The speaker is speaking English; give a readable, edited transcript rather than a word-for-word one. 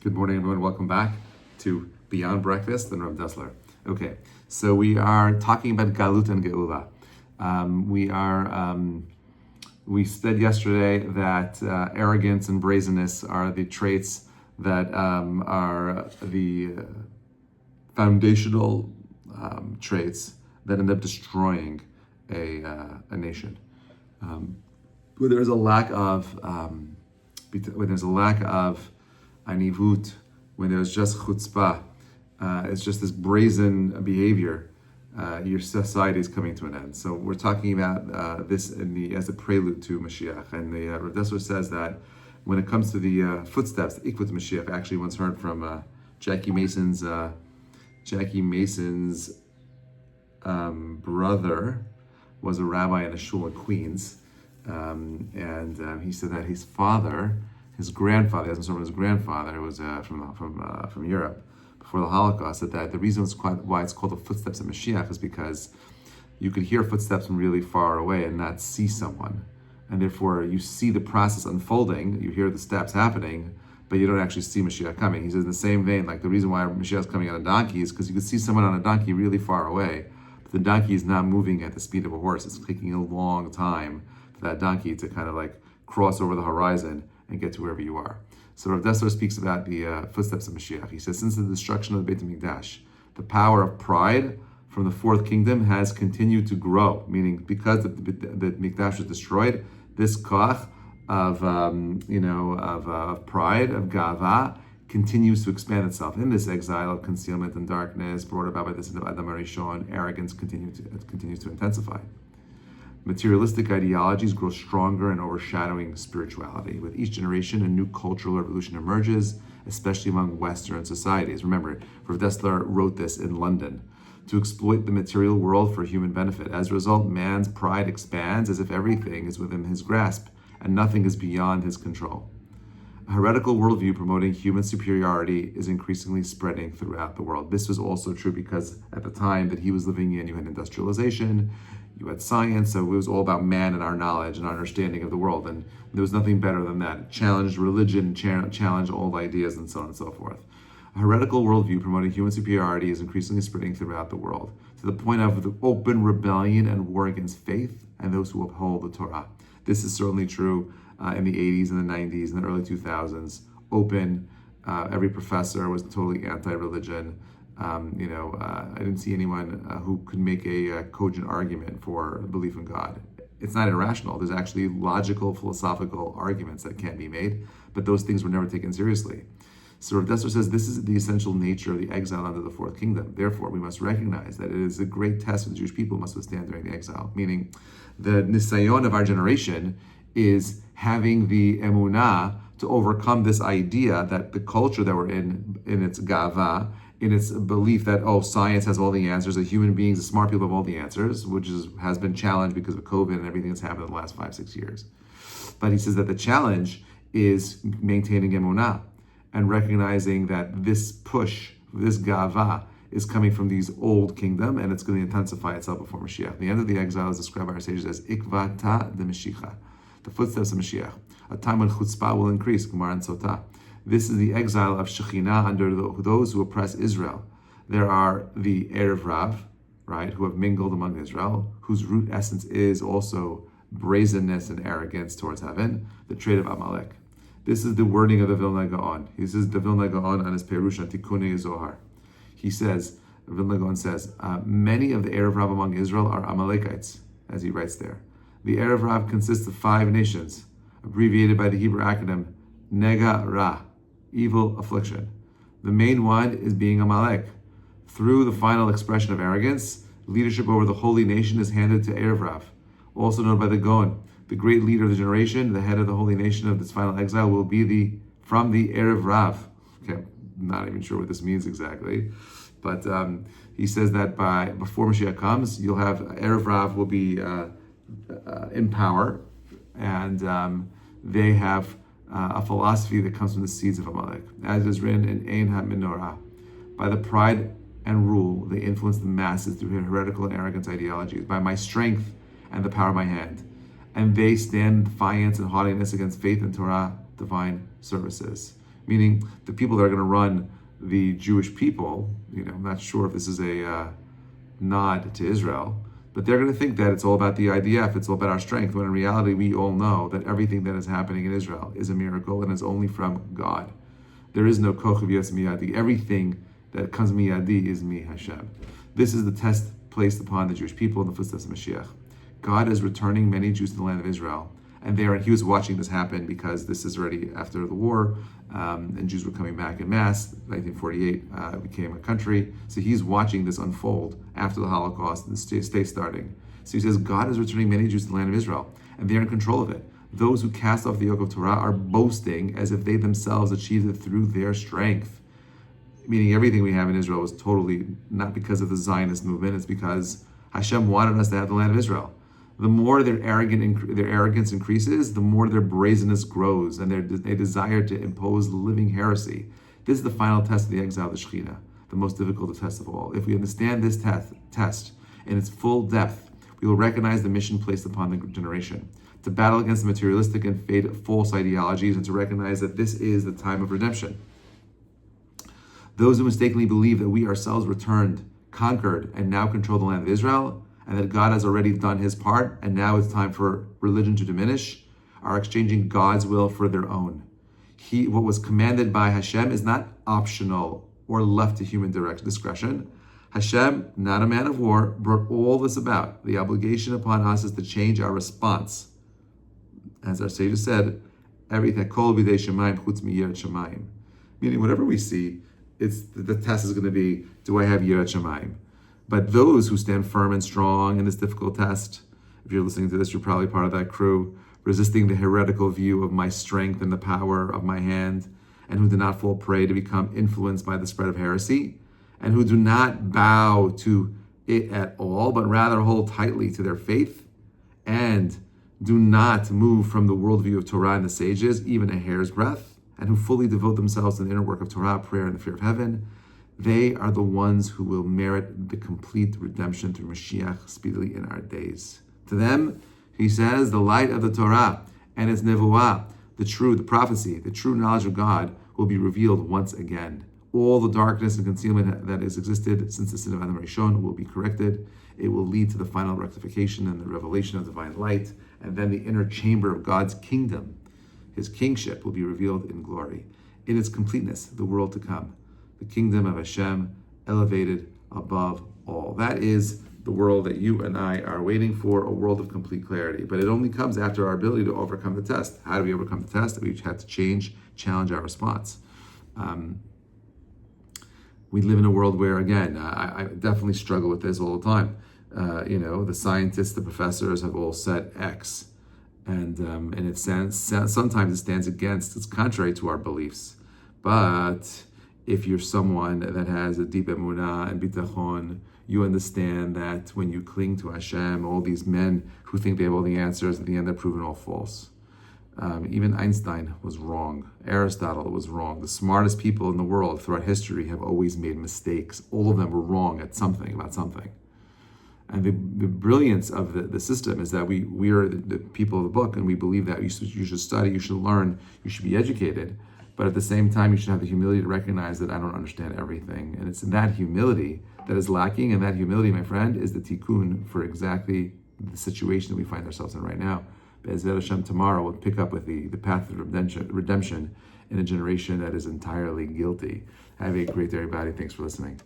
Good morning, everyone. Welcome back to Beyond Breakfast and Rav Dessler. Okay, so we are talking about Galut and Geula. We said yesterday that arrogance and brazenness are the traits that are the foundational traits that end up destroying a nation. When there's a lack of anivut, when there's just chutzpah, it's just this brazen behavior, your society is coming to an end. So we're talking about this as a prelude to Mashiach. And the Rav Dessler says that when it comes to the footsteps, the ikvut Mashiach, I actually once heard from Jackie Mason's brother was a rabbi in a shul in Queens, and he said that his grandfather, his grandfather was from Europe before the Holocaust, said that the reason why it's called the footsteps of Mashiach is because you could hear footsteps from really far away and not see someone. And therefore you see the process unfolding, you hear the steps happening, but you don't actually see Mashiach coming. He says in the same vein, like the reason why Mashiach is coming on a donkey is because you can see someone on a donkey really far away, but the donkey is not moving at the speed of a horse. It's taking a long time for that donkey to kind of like cross over the horizon and get to wherever you are. So Rav Dessler speaks about the footsteps of Mashiach. He says, since the destruction of the Beit HaMikdash, the power of pride from the fourth kingdom has continued to grow, meaning because the Mikdash was destroyed, this koach of pride, of gava, continues to expand itself. In this exile of concealment and darkness brought about by the sin of Adam HaRishon, arrogance continues to intensify. Materialistic ideologies grow stronger and overshadowing spirituality. With each generation, a new cultural revolution emerges, especially among Western societies. Remember, Rav Dessler wrote this in London, to exploit the material world for human benefit. As a result, man's pride expands as if everything is within his grasp and nothing is beyond his control. A heretical worldview promoting human superiority is increasingly spreading throughout the world. This was also true because at the time that he was living in, you had industrialization, you had science, so it was all about man and our knowledge and our understanding of the world, and there was nothing better than that. It challenged religion, challenged old ideas, and so on and so forth. A heretical worldview promoting human superiority is increasingly spreading throughout the world, to the point of the open rebellion and war against faith and those who uphold the Torah. This is certainly true in the 80s and the 90s and the early 2000s. Every professor was totally anti-religion. I didn't see anyone who could make a cogent argument for belief in God. It's not irrational. There's actually logical, philosophical arguments that can be made, but those things were never taken seriously. So Rav Dessler says this is the essential nature of the exile under the fourth kingdom. Therefore, we must recognize that it is a great test for the Jewish people must withstand during the exile. Meaning, the nisayon of our generation is having the emunah to overcome this idea that the culture that we're in its gava, in its belief that, science has all the answers, that human beings, the smart people have all the answers, which has been challenged because of COVID and everything that's happened in the last 5-6 years. But he says that the challenge is maintaining emunah and recognizing that this push, this gava, is coming from these old kingdom, and it's going to intensify itself before Mashiach. The end of the exile is described by our sages as ikvata de Mashiach, the footsteps of Mashiach, a time when chutzpah will increase, Gemara and Sotah. This is the exile of Shekhinah under those who oppress Israel. There are the Erev Rav, right, who have mingled among Israel, whose root essence is also brazenness and arrogance towards heaven, the trait of Amalek. This is the wording of the Vilna Gaon. He says the Vilna Gaon on his Perush on Tikkunei Zohar. He says, the Vilna Gaon says, many of the Erev Rav among Israel are Amalekites, as he writes there. The Erev Rav consists of 5 nations, abbreviated by the Hebrew acronym Nega Ra, evil affliction. The main one is being Amalek. Through the final expression of arrogance, leadership over the holy nation is handed to Erev Rav, also known by the Gaon. The great leader of the generation, the head of the holy nation of this final exile, will be from the Erev Rav. Okay, I'm not even sure what this means exactly, but he says that before Mashiach comes, you'll have Erev Rav will be in power, and they have a philosophy that comes from the seeds of Amalek, as is written in Ein HaMenorah. By the pride and rule, they influence the masses through heretical and arrogant ideologies. By my strength and the power of my hand. And they stand defiance and haughtiness against faith and Torah, divine services. meaning the people that are going to run the Jewish people. I'm not sure if this is a nod to Israel, but they're going to think that it's all about the IDF, it's all about our strength, when in reality we all know that everything that is happening in Israel is a miracle and is only from God. There is no kochav yes miyadi. Everything that comes miyadi is mi Hashem. This is the test placed upon the Jewish people in the footsteps of Mashiach. God is returning many Jews to the land of Israel, and he was watching this happen because this is already after the war, and Jews were coming back in mass. 1948 became a country, so he's watching this unfold after the Holocaust and the state starting. So he says God is returning many Jews to the land of Israel, and they're in control of it. Those who cast off the yoke of Torah are boasting as if they themselves achieved it through their strength. Meaning everything we have in Israel was totally not because of the Zionist movement, it's because Hashem wanted us to have the land of Israel. The more their arrogance increases, the more their brazenness grows, and they desire to impose living heresy. This is the final test of the exile of the Shekhinah, the most difficult test of all. If we understand this test in its full depth, we will recognize the mission placed upon the generation, to battle against the materialistic and false ideologies, and to recognize that this is the time of redemption. Those who mistakenly believe that we ourselves returned, conquered, and now control the land of Israel, and that God has already done his part, and now it's time for religion to diminish, are exchanging God's will for their own. What was commanded by Hashem is not optional or left to human discretion. Hashem, not a man of war, brought all this about. The obligation upon us is to change our response. As our sages said, everything, kol b'dei shemayim chutz miyirat shemayim. Meaning whatever we see, the test is going to be, do I have yirat shemayim? But those who stand firm and strong in this difficult test, if you're listening to this, you're probably part of that crew, resisting the heretical view of my strength and the power of my hand, and who do not fall prey to become influenced by the spread of heresy, and who do not bow to it at all, but rather hold tightly to their faith, and do not move from the worldview of Torah and the sages, even a hair's breadth, and who fully devote themselves to the inner work of Torah, prayer, and the fear of heaven, they are the ones who will merit the complete redemption through Mashiach speedily in our days. To them, he says, the light of the Torah and its nevuah, the prophecy, the true knowledge of God will be revealed once again. All the darkness and concealment that has existed since the sin of Adam Rishon will be corrected. It will lead to the final rectification and the revelation of divine light, and then the inner chamber of God's kingdom, his kingship, will be revealed in glory. In its completeness, the world to come. The kingdom of Hashem, elevated above all. That is the world that you and I are waiting for, a world of complete clarity. But it only comes after our ability to overcome the test. How do we overcome the test? We have to challenge our response. We live in a world where, again, I definitely struggle with this all the time. The scientists, the professors have all set X. And sometimes it stands against, it's contrary to our beliefs. But if you're someone that has a deep emunah and bitachon, you understand that when you cling to Hashem, all these men who think they have all the answers, at the end they're proven all false. Even Einstein was wrong. Aristotle was wrong. The smartest people in the world throughout history have always made mistakes. All of them were wrong at something, about something. And the brilliance of the system is that we are the people of the book, and we believe that you should study, you should learn, you should be educated. But at the same time, you should have the humility to recognize that I don't understand everything. And it's in that humility that is lacking. And that humility, my friend, is the tikkun for exactly the situation that we find ourselves in right now. Be'ezrat Hashem, tomorrow we'll pick up with the path of redemption in a generation that is entirely guilty. Have a great day, everybody. Thanks for listening.